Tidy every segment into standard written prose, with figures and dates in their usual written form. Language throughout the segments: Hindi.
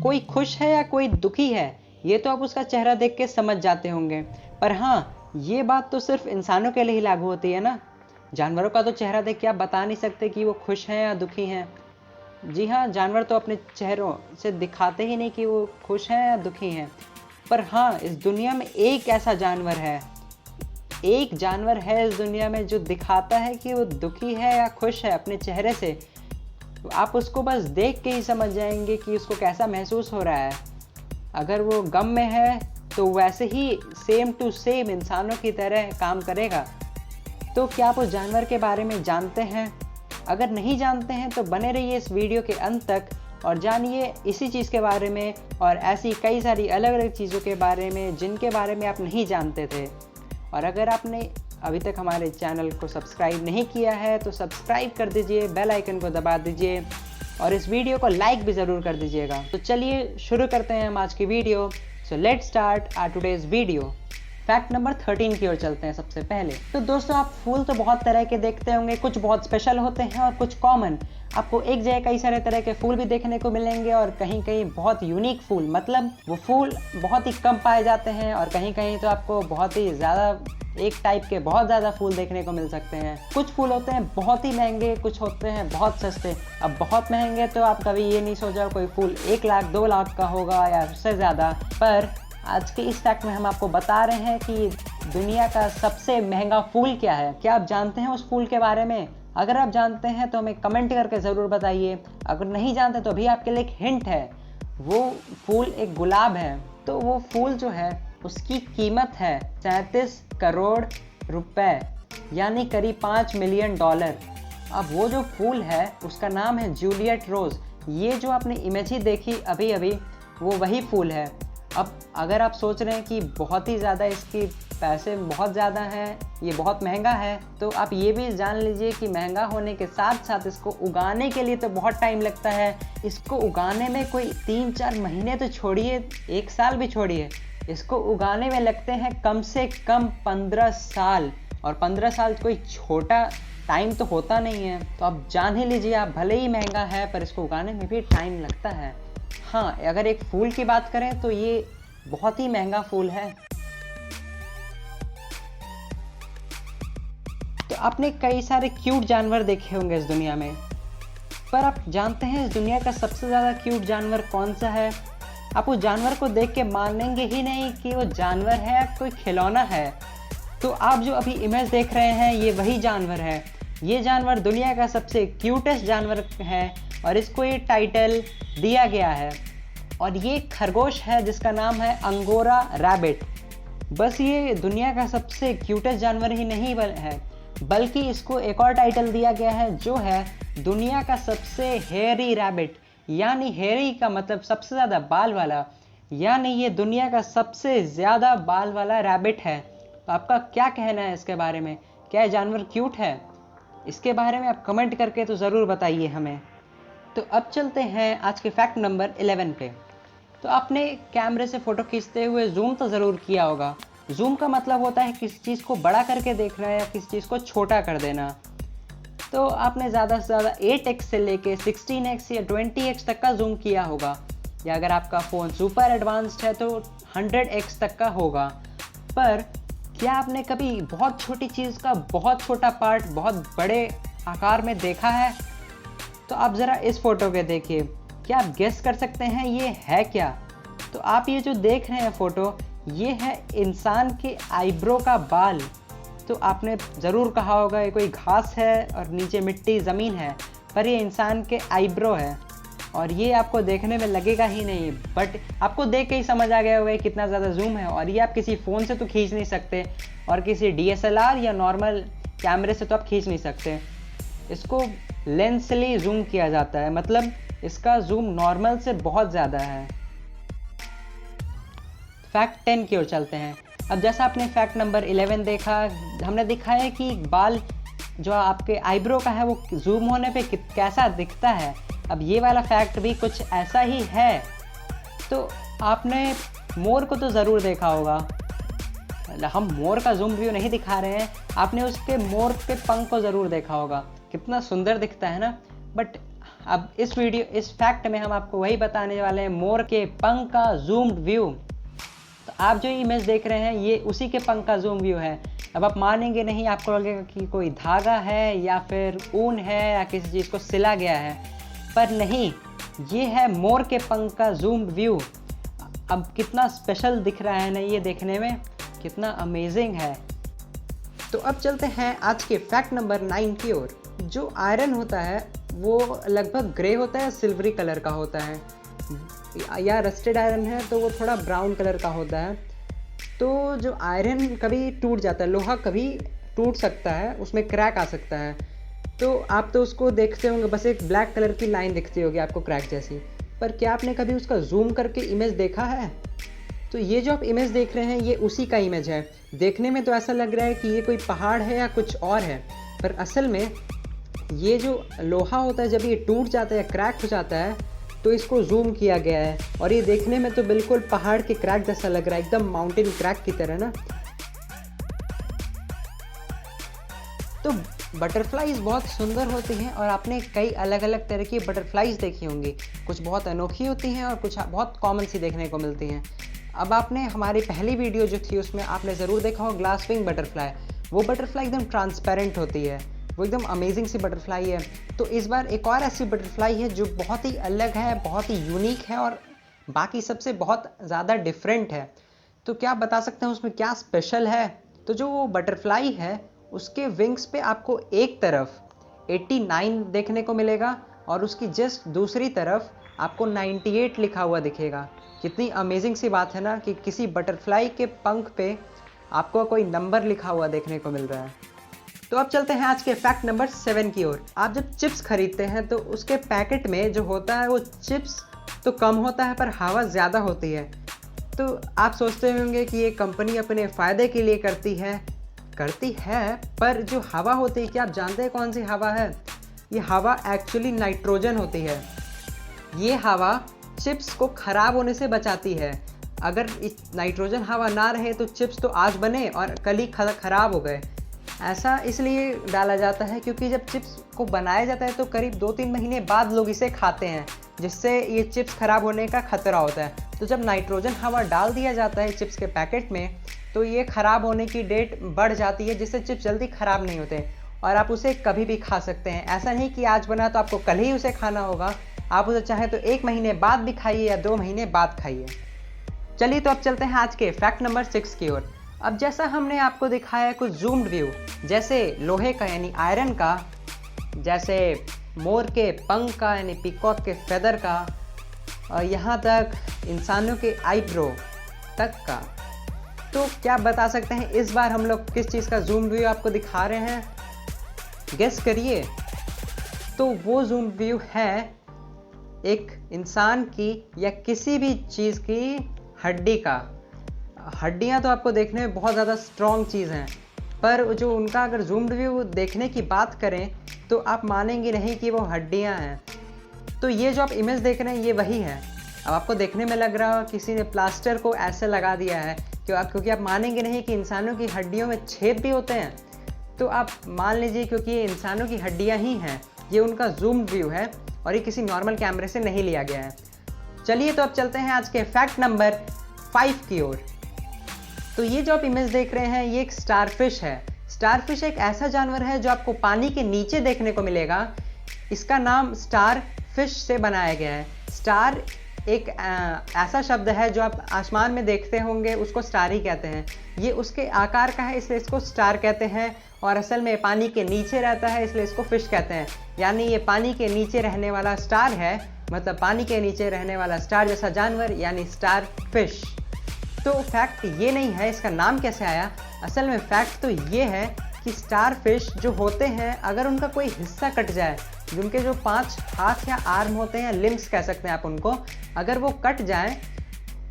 कोई खुश है या कोई दुखी है, ये तो आप उसका चेहरा देख के समझ जाते होंगे। पर हाँ, ये बात तो सिर्फ इंसानों के लिए ही लागू होती है ना। जानवरों का तो चेहरा देख के आप बता नहीं सकते कि वो खुश हैं या दुखी हैं। जी हाँ, जानवर तो अपने चेहरों से दिखाते ही नहीं कि वो खुश हैं या दुखी हैं। पर हाँ, इस दुनिया में एक ऐसा जानवर है, एक जानवर है इस दुनिया में जो दिखाता है कि वो दुखी है या खुश है अपने चेहरे से। तो आप उसको बस देख के ही समझ जाएंगे कि उसको कैसा महसूस हो रहा है। अगर वो गम में है तो वैसे ही सेम टू सेम इंसानों की तरह काम करेगा। तो क्या आप उस जानवर के बारे में जानते हैं? अगर नहीं जानते हैं तो बने रहिए इस वीडियो के अंत तक और जानिए इसी चीज़ के बारे में और ऐसी कई सारी अलग अलग चीज़ों के बारे में जिनके बारे में आप नहीं जानते थे। और अगर आपने अभी तक हमारे चैनल को सब्सक्राइब नहीं किया है तो सब्सक्राइब कर दीजिए, बेल आइकन को दबा दीजिए और इस वीडियो को लाइक भी ज़रूर कर दीजिएगा। तो चलिए शुरू करते हैं हम आज की video. So let's start our today's video. Fact number 13 की ओर चलते हैं सबसे पहले। तो दोस्तों, आप फूल तो बहुत तरह के देखते होंगे, कुछ बहुत स्पेशल होते हैं और कुछ कॉमन। आपको एक जगह कई सारे तरह के फूल भी देखने को मिलेंगे और कहीं कहीं बहुत यूनिक फूल, मतलब वो फूल बहुत ही कम पाए जाते हैं और कहीं कहीं तो आपको बहुत ही ज़्यादा एक टाइप के बहुत ज़्यादा फूल देखने को मिल सकते हैं। कुछ फूल होते हैं बहुत ही महंगे, कुछ होते हैं बहुत सस्ते। अब बहुत महंगे तो आप कभी ये नहीं सोचा कोई फूल 1 लाख 2 लाख का होगा या उससे ज़्यादा। पर आज के इस फैक्ट में हम आपको बता रहे हैं कि दुनिया का सबसे महंगा फूल क्या है। क्या आप जानते हैं उस फूल के बारे में? अगर आप जानते हैं तो हमें कमेंट करके ज़रूर बताइए। अगर नहीं जानते तो अभी आपके लिए एक हिंट है, वो फूल एक गुलाब है। तो वो फूल जो है उसकी कीमत है 37 करोड़ रुपए, यानी करीब $5 मिलियन। अब वो जो फूल है उसका नाम है जूलियट रोज़। ये जो आपने इमेज ही देखी अभी अभी, वो वही फूल है। अब अगर आप सोच रहे हैं कि बहुत ही ज़्यादा इसकी पैसे बहुत ज़्यादा हैं, ये बहुत महंगा है, तो आप ये भी जान लीजिए कि महंगा होने के साथ साथ इसको उगाने के लिए तो बहुत टाइम लगता है। इसको उगाने में कोई 3-4 महीने तो छोड़िए, 1 साल भी छोड़िए, इसको उगाने में लगते हैं कम से कम 15 साल। और 15 साल कोई छोटा टाइम तो होता नहीं है। तो आप जान ही लीजिए, आप भले ही महंगा है पर इसको उगाने में भी टाइम लगता है। हाँ, अगर एक फूल की बात करें तो ये बहुत ही महंगा फूल है। तो आपने कई सारे क्यूट जानवर देखे होंगे इस दुनिया में, पर आप जानते हैं इस दुनिया का सबसे ज़्यादा क्यूट जानवर कौन सा है? आप उस जानवर को देख के मानेंगे ही नहीं कि वो जानवर है या कोई खिलौना है। तो आप जो अभी इमेज देख रहे हैं ये वही जानवर है। ये जानवर दुनिया का सबसे क्यूटेस्ट जानवर है और इसको ये टाइटल दिया गया है। और ये खरगोश है जिसका नाम है अंगोरा रैबिट। बस ये दुनिया का सबसे क्यूटेस्ट जानवर ही नहीं है, बल्कि इसको एक और टाइटल दिया गया है जो है दुनिया का सबसे हेयरी रैबिट। यानी हेयरी का मतलब सबसे ज़्यादा बाल वाला, यानी ये दुनिया का सबसे ज़्यादा बाल वाला रैबिट है। तो आपका क्या कहना है इसके बारे में? क्या जानवर क्यूट है? इसके बारे में आप कमेंट करके तो ज़रूर बताइए हमें। तो अब चलते हैं आज के फैक्ट नंबर 11 पे। तो आपने कैमरे से फ़ोटो खींचते हुए जूम तो ज़रूर किया होगा। जूम का मतलब होता है किसी चीज़ को बड़ा करके देखना या किसी चीज़ को छोटा कर देना। तो आपने ज़्यादा से ज़्यादा 8x से लेके 16x या 20x तक का जूम किया होगा, या अगर आपका फ़ोन सुपर एडवांस्ड है तो 100x तक का होगा। पर क्या आपने कभी बहुत छोटी चीज़ का बहुत छोटा पार्ट बहुत बड़े आकार में देखा है? तो आप ज़रा इस फ़ोटो के देखिए, क्या आप गेस कर सकते हैं ये है क्या? तो आप ये जो देख रहे हैं फ़ोटो, ये है इंसान के आईब्रो का बाल। तो आपने ज़रूर कहा होगा ये कोई घास है और नीचे मिट्टी ज़मीन है, पर ये इंसान के आईब्रो है। और ये आपको देखने में लगेगा ही नहीं, बट आपको देख के ही समझ आ गया होगा कितना ज़्यादा जूम है। और ये आप किसी फ़ोन से तो खींच नहीं सकते और किसी DSLR या नॉर्मल कैमरे से तो आप खींच नहीं सकते। इसको लेंसली जूम किया जाता है, मतलब इसका जूम नॉर्मल से बहुत ज़्यादा है। फैक्ट 10 की ओर चलते हैं। अब जैसा आपने फैक्ट नंबर 11 देखा, हमने देखा है कि बाल जो आपके आईब्रो का है वो जूम होने पे कैसा दिखता है। अब ये वाला फैक्ट भी कुछ ऐसा ही है। तो आपने मोर को तो ज़रूर देखा होगा। हम मोर का जूम व्यू नहीं दिखा रहे हैं, आपने उसके मोर के पंख को ज़रूर देखा होगा, कितना सुंदर दिखता है ना। बट अब इस फैक्ट में हम आपको वही बताने वाले हैं, मोर के पंख का जूम्ड व्यू। तो आप जो इमेज देख रहे हैं ये उसी के पंख का जूम व्यू है। अब आप मानेंगे नहीं, आपको लगेगा कि कोई धागा है या फिर ऊन है या किसी चीज़ को सिला गया है, पर नहीं, ये है मोर के पंख का जूम व्यू। अब कितना स्पेशल दिख रहा है ना ये देखने में, कितना अमेजिंग है। तो अब चलते हैं आज के फैक्ट नंबर 9 की ओर। जो आयरन होता है वो लगभग ग्रे होता है, सिल्वरी कलर का होता है, या रस्टेड आयरन है तो वो थोड़ा ब्राउन कलर का होता है। तो जो आयरन कभी टूट जाता है, लोहा कभी टूट सकता है, उसमें क्रैक आ सकता है। तो आप तो उसको देखते होंगे, बस एक ब्लैक कलर की लाइन दिखती होगी आपको क्रैक जैसी, पर क्या आपने कभी उसका जूम करके इमेज देखा है? तो ये जो आप इमेज देख रहे हैं ये उसी का इमेज है। देखने में तो ऐसा लग रहा है कि ये कोई पहाड़ है या कुछ और है, पर असल में ये जो लोहा होता है जब ये टूट जाता है या क्रैक हो जाता है तो इसको जूम किया गया है, और ये देखने में तो बिल्कुल पहाड़ के क्रैक जैसा लग रहा है, एकदम माउंटेन क्रैक की तरह ना। तो बटरफ्लाईज बहुत सुंदर होती हैं और आपने कई अलग अलग तरह की बटरफ्लाईज देखी होंगी। कुछ बहुत अनोखी होती हैं और कुछ बहुत कॉमन सी देखने को मिलती हैं। अब आपने हमारी पहली वीडियो जो थी उसमें आपने ज़रूर देखा हो ग्लास विंग बटरफ्लाई। वो बटरफ्लाई एकदम ट्रांसपेरेंट होती है, वो एकदम अमेजिंग सी बटरफ्लाई है। तो इस बार एक और ऐसी बटरफ्लाई है जो बहुत ही अलग है, बहुत ही यूनिक है और बाकी सबसे बहुत ज़्यादा डिफरेंट है। तो क्या आप बता सकते हैं उसमें क्या स्पेशल है? तो जो वो बटरफ्लाई है उसके विंग्स पे आपको एक तरफ 89 देखने को मिलेगा और उसकी जस्ट दूसरी तरफ आपको 98 लिखा हुआ दिखेगा। कितनी अमेजिंग सी बात है ना कि किसी बटरफ्लाई के पंख पे आपको कोई नंबर लिखा हुआ देखने को मिल रहा है। तो अब चलते हैं आज के फैक्ट नंबर 7 की ओर। आप जब चिप्स खरीदते हैं तो उसके पैकेट में जो होता है वो चिप्स तो कम होता है पर हवा ज़्यादा होती है। तो आप सोचते होंगे कि ये कंपनी अपने फ़ायदे के लिए करती है, पर जो हवा होती है क्या आप जानते हैं कौन सी हवा है? ये हवा एक्चुअली नाइट्रोजन होती है। ये हवा चिप्स को ख़राब होने से बचाती है। अगर इस नाइट्रोजन हवा ना रहे तो चिप्स तो आज बने और कल ही ख़राब हो गए। ऐसा इसलिए डाला जाता है क्योंकि जब चिप्स को बनाया जाता है तो करीब 2-3 महीने बाद लोग इसे खाते हैं, जिससे ये चिप्स ख़राब होने का खतरा होता है। तो जब नाइट्रोजन हवा डाल दिया जाता है चिप्स के पैकेट में तो ये ख़राब होने की डेट बढ़ जाती है, जिससे चिप्स जल्दी ख़राब नहीं होते और आप उसे कभी भी खा सकते हैं। ऐसा नहीं कि आज बना तो आपको कल ही उसे खाना होगा, आप उसे चाहे तो 1 महीने बाद भी खाइए या 2 महीने बाद खाइए। चलिए तो अब चलते हैं आज के फैक्ट नंबर 6 की ओर। अब जैसा हमने आपको दिखाया कुछ जूम्ड व्यू, जैसे लोहे का यानी आयरन का, जैसे मोर के पंख का यानी पीकॉक के फेदर का, और यहाँ तक इंसानों के आईब्रो तक का। तो क्या बता सकते हैं इस बार हम लोग किस चीज़ का जूम व्यू आपको दिखा रहे हैं? गेस करिए। तो वो जूम व्यू है एक इंसान की या किसी भी चीज़ की हड्डी का। हड्डियां तो आपको देखने में बहुत ज़्यादा स्ट्रॉन्ग चीज़ हैं, पर जो उनका अगर जूम्ड व्यू देखने की बात करें तो आप मानेंगे नहीं कि वो हड्डियां हैं। तो ये जो आप इमेज देख रहे हैं ये वही है। अब आपको देखने में लग रहा हो किसी ने प्लास्टर को ऐसे लगा दिया है क्योंकि आप मानेंगे नहीं कि इंसानों की हड्डियों में छेद भी होते हैं। तो आप मान लीजिए क्योंकि ये इंसानों की हड्डियां ही हैं, ये उनका जूम्ड व्यू है और ये किसी नॉर्मल कैमरे से नहीं लिया गया है। चलिए तो अब चलते हैं आज के फैक्ट नंबर 5 की ओर। तो ये जो आप इमेज देख रहे हैं ये एक स्टारफिश है। स्टारफिश एक ऐसा जानवर है जो आपको पानी के नीचे देखने को मिलेगा। इसका नाम स्टार फिश से बनाया गया है। स्टार एक ऐसा शब्द है जो आप आसमान में देखते होंगे, उसको स्टार ही कहते हैं। ये उसके आकार का है इसलिए इसको स्टार कहते हैं, और असल में पानी के नीचे रहता है इसलिए इसको फिश कहते हैं। यानी ये पानी के नीचे रहने वाला स्टार है, मतलब पानी के नीचे रहने वाला स्टार जैसा जानवर यानी स्टार फिश। तो फैक्ट ये नहीं है इसका नाम कैसे आया, असल में फैक्ट तो ये है कि स्टार फिश जो होते हैं अगर उनका कोई हिस्सा कट जाए, जिनके जो 5 हाथ या आर्म होते हैं, लिम्स कह सकते हैं आप उनको, अगर वो कट जाए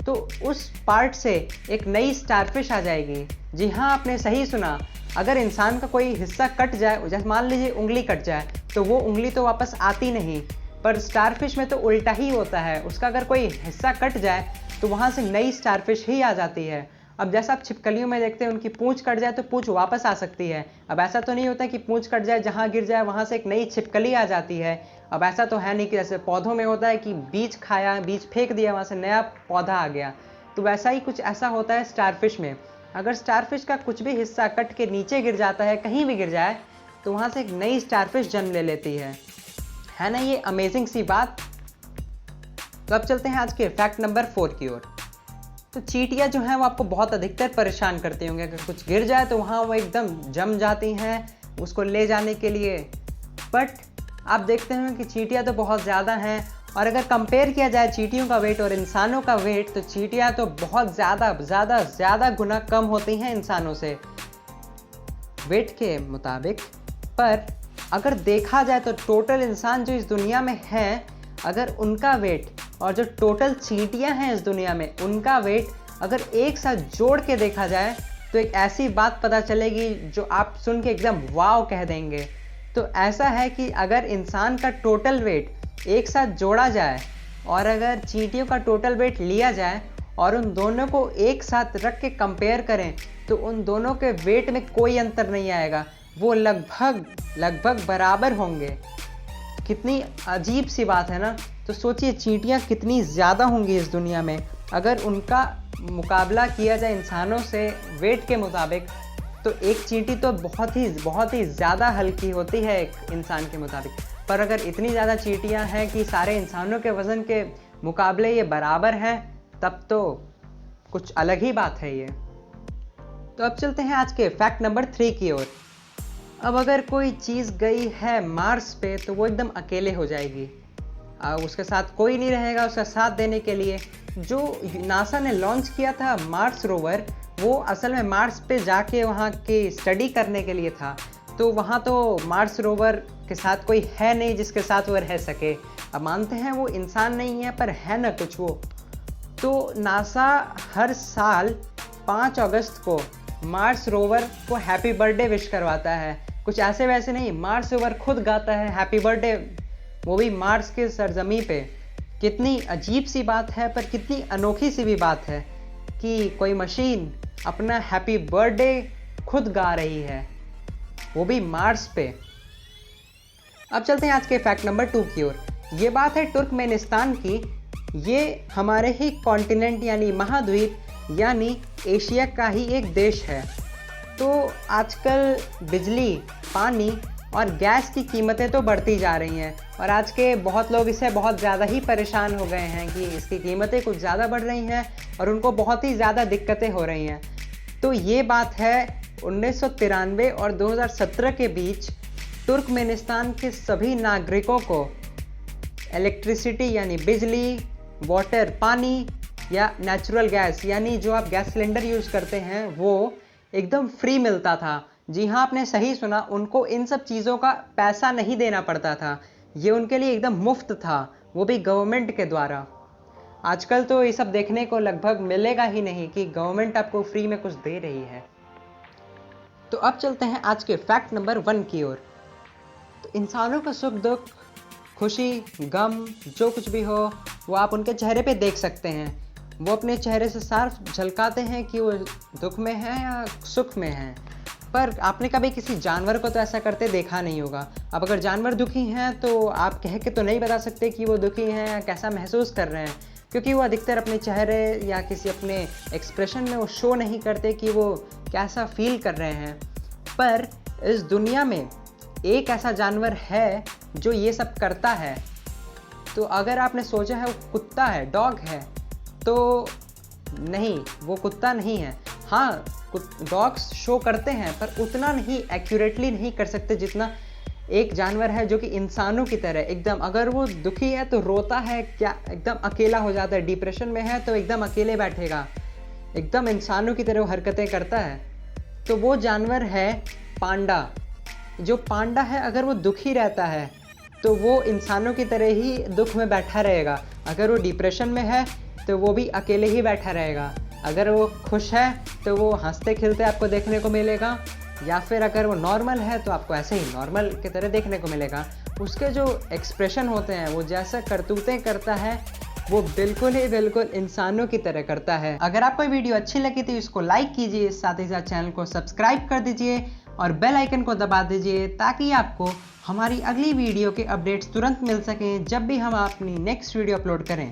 तो उस पार्ट से एक नई स्टारफिश आ जाएगी। जी हाँ, आपने सही सुना। अगर इंसान का कोई हिस्सा कट जाए, जैसे मान लीजिए उंगली कट जाए, तो वो उंगली तो वापस आती नहीं, पर स्टारफिश में तो उल्टा ही होता है। उसका अगर कोई हिस्सा कट जाए तो वहाँ से नई स्टारफिश ही आ जाती है। अब जैसा आप छिपकलियों में देखते हैं, उनकी पूंछ कट जाए तो पूंछ वापस आ सकती है। अब ऐसा तो नहीं होता कि पूंछ कट जाए, जहाँ गिर जाए वहाँ से एक नई छिपकली आ जाती है। अब ऐसा तो है नहीं कि जैसे पौधों में होता है कि बीज खाया, बीज फेंक दिया, वहाँ से नया पौधा आ गया। तो वैसा ही कुछ ऐसा होता है स्टारफिश में। अगर स्टारफिश का कुछ भी हिस्सा कट के नीचे गिर जाता है, कहीं भी गिर जाए, तो वहाँ से एक नई स्टारफिश जन्म ले लेती है ना ये अमेजिंग सी बात। तो अब चलते हैं आज के फैक्ट नंबर 4 की ओर। तो चींटियाँ जो हैं वो आपको बहुत अधिकतर परेशान करती होंगे। अगर कुछ गिर जाए तो वहाँ वो एकदम जम जाती हैं उसको ले जाने के लिए। बट आप देखते हैं कि चींटियाँ तो बहुत ज़्यादा हैं, और अगर कंपेयर किया जाए चींटियों का वेट और इंसानों का वेट, तो चींटियाँ तो बहुत ज़्यादा गुना कम होती हैं इंसानों से वेट के मुताबिक। पर अगर देखा जाए तो टोटल इंसान जो इस दुनिया में हैं, अगर उनका वेट और जो टोटल चींटियां हैं इस दुनिया में उनका वेट अगर एक साथ जोड़ के देखा जाए, तो एक ऐसी बात पता चलेगी जो आप सुन के एकदम वाव कह देंगे। तो ऐसा है कि अगर इंसान का टोटल वेट एक साथ जोड़ा जाए और अगर चींटियों का टोटल वेट लिया जाए और उन दोनों को एक साथ रख के कंपेयर करें, तो उन दोनों के वेट में कोई अंतर नहीं आएगा। वो लगभग बराबर होंगे। कितनी अजीब सी बात है ना। तो सोचिए चींटियाँ कितनी ज़्यादा होंगी इस दुनिया में। अगर उनका मुकाबला किया जाए इंसानों से वेट के मुताबिक, तो एक चींटी तो बहुत ही ज़्यादा हल्की होती है एक इंसान के मुताबिक। पर अगर इतनी ज़्यादा चींटियाँ हैं कि सारे इंसानों के वज़न के मुकाबले ये बराबर हैं, तब तो कुछ अलग ही बात है ये। तो अब चलते हैं आज के फैक्ट नंबर 3 की ओर। अब अगर कोई चीज़ गई है मार्स पे, तो वो एकदम अकेले हो जाएगी। उसके साथ कोई नहीं रहेगा उसका साथ देने के लिए। जो नासा ने लॉन्च किया था मार्स रोवर, वो असल में मार्स पे जाके वहाँ की स्टडी करने के लिए था। तो वहाँ तो मार्स रोवर के साथ कोई है नहीं जिसके साथ वो रह सके। अब मानते हैं वो इंसान नहीं है, पर है ना कुछ वो। तो नासा हर साल 5 अगस्त को मार्स रोवर को हैप्पी बर्थडे विश करवाता है। कुछ ऐसे वैसे नहीं, मार्स रोवर खुद गाता है हैप्पी बर्थडे, वो भी मार्स के सरजमी पे। कितनी अजीब सी बात है, पर कितनी अनोखी सी भी बात है कि कोई मशीन अपना हैप्पी बर्थडे खुद गा रही है, वो भी मार्स पे। अब चलते हैं आज के फैक्ट नंबर 2 की ओर। ये बात है तुर्कमेनिस्तान की। ये हमारे ही कॉन्टिनेंट यानी महाद्वीप यानी एशिया का ही एक देश है। तो आजकल बिजली, पानी और गैस की कीमतें तो बढ़ती जा रही हैं, और आज के बहुत लोग इससे बहुत ज़्यादा ही परेशान हो गए हैं कि इसकी कीमतें कुछ ज़्यादा बढ़ रही हैं और उनको बहुत ही ज़्यादा दिक्कतें हो रही हैं। तो ये बात है 1993 और 2017 के बीच तुर्कमेनिस्तान के सभी नागरिकों को इलेक्ट्रिसिटी यानी बिजली, वाटर पानी या नेचुरल गैस यानी जो आप गैस सिलेंडर यूज़ करते हैं वो एकदम फ्री मिलता था। जी हाँ, आपने सही सुना, उनको इन सब चीज़ों का पैसा नहीं देना पड़ता था। ये उनके लिए एकदम मुफ्त था, वो भी गवर्नमेंट के द्वारा। आजकल तो ये सब देखने को लगभग मिलेगा ही नहीं कि गवर्नमेंट आपको फ्री में कुछ दे रही है। तो अब चलते हैं आज के फैक्ट नंबर 1 की ओर। तो इंसानों का सुख दुख, खुशी गम जो कुछ भी हो, वो आप उनके चेहरे पे देख सकते हैं। वो अपने चेहरे से साफ झलकाते हैं कि वो दुख में है या सुख में है। पर आपने कभी किसी जानवर को तो ऐसा करते देखा नहीं होगा। अब अगर जानवर दुखी हैं तो आप कह के तो नहीं बता सकते कि वो दुखी हैं या कैसा महसूस कर रहे हैं, क्योंकि वो अधिकतर अपने चेहरे या किसी अपने एक्सप्रेशन में वो शो नहीं करते कि वो कैसा फील कर रहे हैं। पर इस दुनिया में एक ऐसा जानवर है जो ये सब करता है। तो अगर आपने सोचा है वो कुत्ता है, डॉग है, तो नहीं, वो कुत्ता नहीं है। हाँ, डॉग्स शो करते हैं पर उतना नहीं एक्यूरेटली नहीं कर सकते जितना एक जानवर है जो कि इंसानों की तरह एकदम, अगर वो दुखी है तो रोता है, क्या एकदम अकेला हो जाता है, डिप्रेशन में है तो एकदम अकेले बैठेगा, एकदम इंसानों की तरह वो हरकतें करता है। तो वो जानवर है पांडा। जो पांडा है अगर वो दुखी रहता है तो वो इंसानों की तरह ही दुख में बैठा रहेगा। अगर वो डिप्रेशन में है तो वो भी अकेले ही बैठा रहेगा। अगर वो खुश है तो वो हंसते खिलते आपको देखने को मिलेगा, या फिर अगर वो नॉर्मल है तो आपको ऐसे ही नॉर्मल की तरह देखने को मिलेगा। उसके जो एक्सप्रेशन होते हैं, वो जैसा करतूतें करता है, वो बिल्कुल इंसानों की तरह करता है। अगर आपको ये वीडियो अच्छी लगी तो इसको लाइक कीजिए, साथ ही साथ चैनल को सब्सक्राइब कर दीजिए और बेल आइकन को दबा दीजिए ताकि आपको हमारी अगली वीडियो के अपडेट्स तुरंत मिल सकें जब भी हम अपनी नेक्स्ट वीडियो अपलोड करें।